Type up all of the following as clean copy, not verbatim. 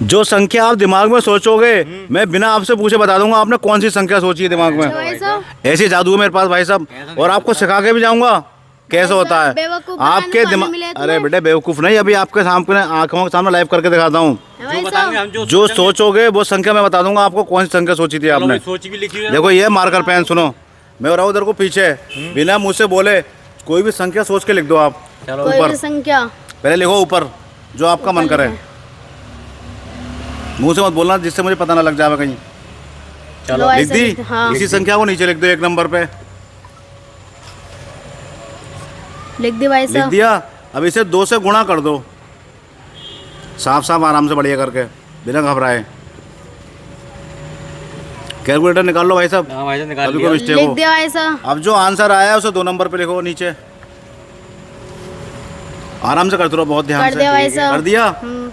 जो संख्या आप दिमाग में सोचोगे मैं बिना आपसे पूछे बता दूंगा आपने कौन सी संख्या सोची है दिमाग में। भाई साहब ऐसी जादू है मेरे पास भाई साहब, और आपको सिखा के भी जाऊंगा कैसे होता है। बेवकूफ आपके बनाने दिमाग, मिले तुम्हें। अरे बेटे बेवकूफ नहीं, अभी आपके सामने आंखों के सामने लाइव करके दिखाता हूँ। भाई बताएंगे साहब हम जो जो सोचोगे वो संख्या मैं बता दूंगा आपको कौन सी संख्या सोची थी आपने। सोच भी लिखी है। देखो ये मार्कर पेन सुनो, मैं रहा उधर को पीछे, बिना मुँह से बोले कोई भी संख्या सोच के लिख दो आप। चलो कोई ऊपर भी संख्या पहले लिखो ऊपर जो आपका मन करे, मुंह से मत बोलना जिससे मुझे पता ना लग जाए कहीं। चलो लो लिख ऐसे दी? हाँ इसी संख्या को नीचे लिख दो 1 नंबर पे। लिख दी भाई लिख साहब। दिया? अब इसे 2 से गुणा कर दो, साफ साफ आराम से बढ़िया करके बिना घबराए। कैलकुलेटर निकाल लो भाई साहब, हाँ भाई साहब निकाल अभी लिया। कोई मिस्टेक लिख हो। दिया भाई साहब। अब जो आंसर आया है उसे 2 नंबर पे लिखो नीचे, आराम से करते रहो बहुत ध्यान कर से। दिया भाई साहब। कर दिया?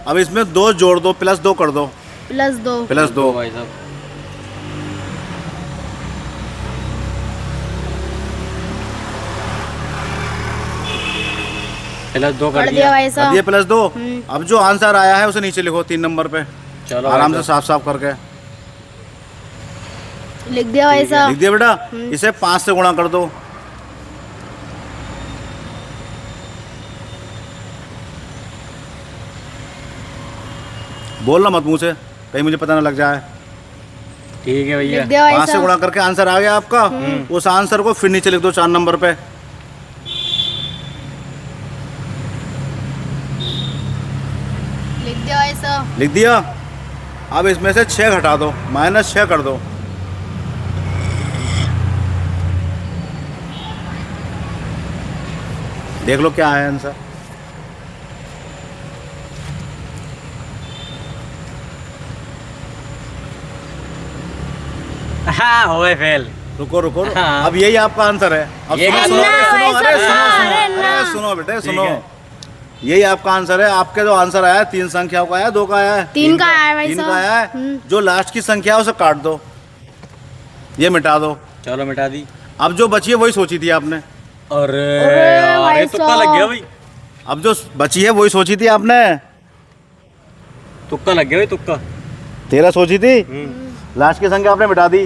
अब इसमें 2 जोड़ दो, +2 कर दो, +2 +2। भाई साहब +2 कर कर दिया दिया। भाई कर साहब। दिया +2। अब जो आंसर आया है उसे नीचे लिखो 3 नंबर पे, चलो आराम भाई से साफ साफ करके। लिख दिया भाई साहब। लिख दिया बेटा? इसे 5 से गुणा कर दो, बोलना मत मुंह से कहीं मुझे पता ना लग जाए। ठीक है भैया। लिख दिया भाई 5 से साहब। गुणा करके आंसर आ गया आपका। उस आंसर को फिर नीचे लिख दो 4 नंबर पे। लिख दिया भाई साहब। लिख दिया? अब इसमें से 6 घटा दो, -6 कर दो। देख लो क्या है आंसर। हाँ होए फेल। रुको रुको रुको। हाँ। अब यही आपका आंसर है। अब ये सुनो क्या सुनो सुना? अरे सुनो, अरे सुनो सुनो, अरे ना। अरे सुनो बेटे सुनो, है। यही आपका आंसर है। आपके जो आंसर आया 3 संख्याओं का आया, 2 का आया है? 3 का आया है भाई 3 साहब। का आया है। जो लास्ट की संख्या है उसे काट दो, ये मिटा दो। चलो मिटा दी। अब जो बची है वही सोची थी आपने। अरे अरे यार भाई ये तुक्का लग गया भाई। अब जो बची है वही सोची थी आपने। तुक्का लग गया भाई तुक्का। 13 सोची थी, लास्ट की संख्या आपने मिटा दी।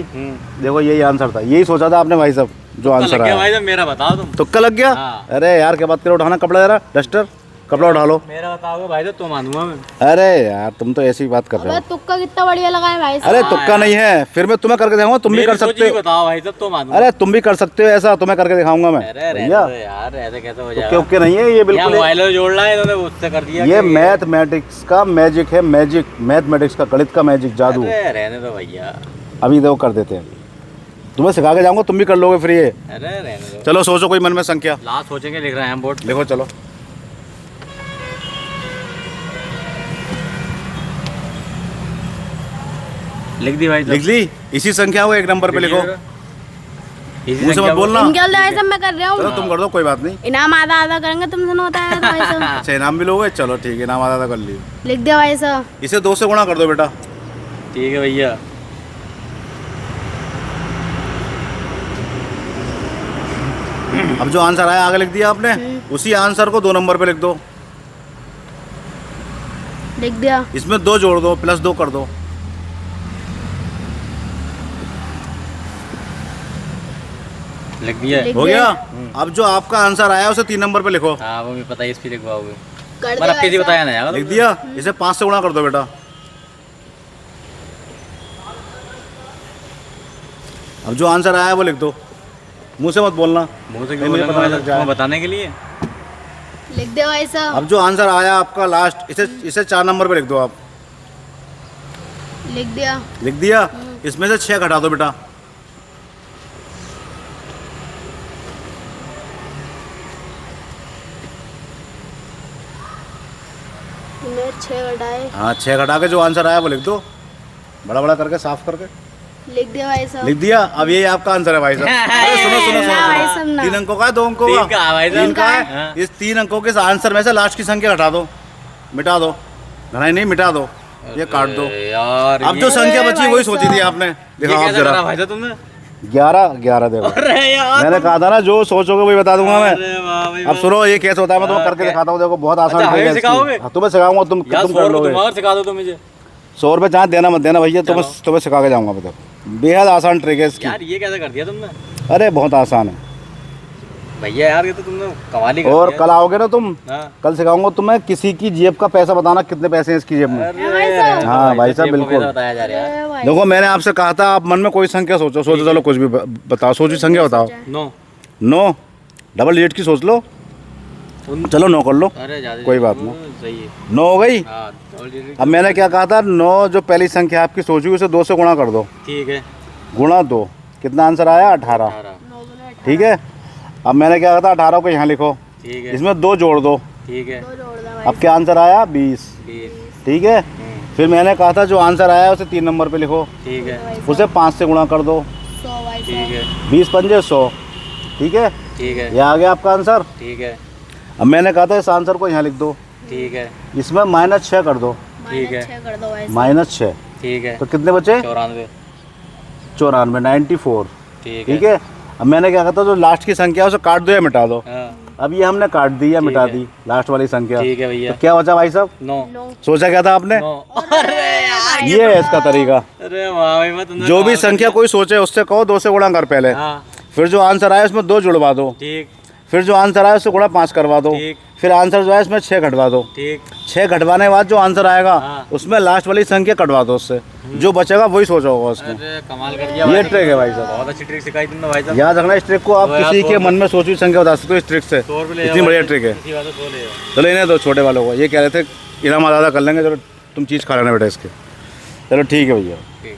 देखो यही आंसर था, यही सोचा था आपने भाई साहब। जो तुक्का आंसर लग गया आया भाई साहब, मेरा बताओ तुम। तुक्का लग गया। हाँ। अरे यार क्या बात करो, उठाना कपड़ा जरा, डस्टर कपड़ा उठा लो। मेरा बताओगे भाई साहब तो मानूंगा मैं। अरे यार तुम तो ऐसी बात कर रहे अबे हो। तुक्का कितना बढ़िया लगा है भाई साहब। अरे तुक्का नहीं है, फिर मैं तुम्हें करके दिखाऊंगा, तुम भी मेरी कर सोच सकते ही हो। बताओ भाई साहब तो मानूंगा। अरे तुम भी कर सकते हो ऐसा, तुम्हें करके दिखाऊंगा मैं अरे रहने भैया। दो यार, ऐसे कैसे हो तुक्के जाएगा। उक्के नहीं है ये यहाँ बिल्कुल। मोबाइल जोड़ रहा है इन्होंने, उससे कर दिया ये कि- मैथमेटिक्स का मैजिक है, मैजिक मैथमेटिक्स का गणित का मैजिक जादू। अरे रहने दो भैया। अभी देखो कर देते हैं, तुम्हें सिखा के जाऊंगा, तुम भी कर लोगे फिर ये। अरे रहने दो। चलो सोचो कोई मन में संख्या, लास्ट सोचेंगे, लिख रहे हैं हम बोर्ड। लिखो चलो। लिख दी भाई साहब। लिख ली? इसी संख्या को 1 नंबर पे लिखो, इसी मुंह से संख्या मत बोलना। इनके लिए भाई साहब मैं कर रहा चलो हूँ। तुम कर दो कोई बात नहीं। इनाम आधा आधा करेंगे, तुमसे ना होता है तो भाई साहब। अच्छा इनाम भी लोगे, चलो ठीक है, इनाम आधा कर लियो। लिख दिया भाई साहब। इसे 2 से गुणा कर दो बेटा। ठीक है भैया। अब जो आंसर आया आगे लिख दिया आपने, उसी आंसर को 2 नंबर पे लिख दो। लिख दिया। इसमें 2 जोड़ दो, +2 कर दो। लिख दिया है। लिख हो दिया। गया? अब जो आपका आंसर आया उसे 3 नंबर पे लिखो। हाँ वो भी पता है, इस पे लिखवाओगे। कर पर दिया अब किसी भाई बताया नहीं यार। लिख दिया? इसे 5 से गुणा कर दो बेटा। अब जो आंसर आया है वो लिख दो, मुंह से मत बोलना। मुंह से नहीं, क्यों मुझे बोलेंगे पता भाई लग साहब, जाए। तुम्हें बताने के लिए। साहब। लिख दिया भाई साहब। अब जो आंसर आया आपका लास्ट, इसे 4 नंबर पे लिख दो आप। लिख दिया। लिख दिया? इसमें से 6 घटा दो बेटा। तुमने 6 घटाए। हाँ 6 घटा के जो आंसर आया वो लिख दो, बड़ा बड़ा करके साफ करके। लिख दिया भाई साहब। लिख दिया? अब यही आपका आंसर है भाई साहब। अरे सुनो सुनो सुनो, भाई सुनो। साहब ना। 3 अंकों का है, 2 अंकों 3 का है भाई साहब। 3 का है। हाँ। इस 3 अंकों के आंसर में से लास्ट की संख्या घटा दो, मिटा दो। घटाई नहीं, मिटा दो, ये काट दो। अरे यार अब जो ये संख्या बची भाई वही सोची थी साहब। आपने। ये दिखाओ आप कैसे करा जरा। भाई साहब तुमने? 11 देखो, अरे यार मैंने कहा था ना जो सोचोगे वही बता दूंगा मैं। अरे वाह भाई अब वाह। सुनो ये कैसे होता है, मैं तुम्हें हाँ, करके क्या? दिखाता हूँ। देखो बहुत आसान अच्छा, trick है हमें इसकी। सिखाओगे? हाँ, तुम्हें सिखाऊंगा, तुम यार कर 100 रुपये लोगे। तुम और सिखा दो तो मुझे। 100 रुपये चाहे देना मत देना भैया, तुम्हें सिखा के जाऊँगा मैं तो। बेहद आसान ट्रिक है इसकी। यार ये कैसे कर दिया तुमने अरे बहुत आसान है भैया, यार ये तो तुमने कमाल ही कर और दिया। कल आओगे ना तुम, हाँ। कल सिखाऊंगा तुम्हें किसी की जेब का पैसा बताना, कितने पैसे हैं इसकी जेब में। अरे हाँ भाई साहब, जेब को बिल्कुल। पैसा बताया जा रहा है। अरे भाई देखो मैंने आपसे कहा था आप मन में कोई संख्या सोचो, चलो कुछ भी बताओ, सोची संख्या बताओ। 9 9 डबल डिजिट की सोच लो, चलो 9 कर लो, अरे ज्यादा कोई बात नहीं। सही है। 9 हो गई। हाँ already- अब मैंने क्या कहा था, 9 जो पहली संख्या आपकी सोची उसे 2 से गुणा कर दो, ठीक है। गुणा 2, कितना आंसर आया 18। 18 9 गुना 18 ठीक है, अब मैंने क्या कहा था 18 को यहाँ लिखो, ठीक है। इसमें 2 जोड़ दो, ठीक है। 2 जोड़ दो भाई अब क्या आंसर आया 20। 20 ठीक है, फिर मैंने कहा था जो आंसर आया उसे 3 नंबर पे लिखो, ठीक है। उसे 5 से गुणा कर दो, 100 भाई ठीक साहब है। 20 पंजे 100। ठीक है, ठीक है। ये आ गया आपका आंसर। ठीक है। अब मैंने कहा था इस आंसर को यहाँ लिख दो, ठीक है। इसमें -6 कर दो, ठीक है। -6 कर दो भाई साहब -6 ठीक है। तो कितने बचे 94 94 ठीक है। ठीक है, अब मैंने क्या कहा था जो लास्ट की संख्या है उसे काट दो या मिटा दो। हाँ अब ये हमने काट दी या ठीक मिटा है। दी लास्ट वाली संख्या, ठीक है भैया। तो क्या बचा भाई साहब? 9 9 सोचा क्या था आपने? 9 अरे यार ये है इसका तरीका। अरे वाह भाई, मैं तुमने जो भी कमाल कर संख्या कोई सोचे उससे कहो 2 से गुणा कर पहले, दिया। हाँ फिर जो आंसर आया उसमें 2 जुड़वा दो, ठीक फिर जो आंसर आया उससे गुणा 5 करवा दो, ठीक। फिर आंसर जो है इसमें 6 घटवा दो, ठीक। 6 घटवाने के बाद जो आंसर आएगा हाँ। उसमें लास्ट वाली संख्या कटवा दो, उससे जो बचेगा वही सोचा होगा उसने। अरे कमाल कर दिया ये भाई, ट्रिक है भाई साहब, बहुत अच्छी ट्रिक सिखाई तुमने भाई साहब। याद रखना इस ट्रिक को। आप तो यार किसी के 100 मन में सोची हुई संख्या बता सकते हो इस ट्रिक से, 100 रुपये ले इतनी जाओ बढ़िया भाई, ट्रिक है। इसी बात से 100 ले जाओ। चलो इन्हें दो छोटे वालों को, ये कह रहे थे इनाम आधा कर लेंगे, चलो तुम चीज़ खा लेना बेटा इसके। चलो ठीक है भैया। ठीक।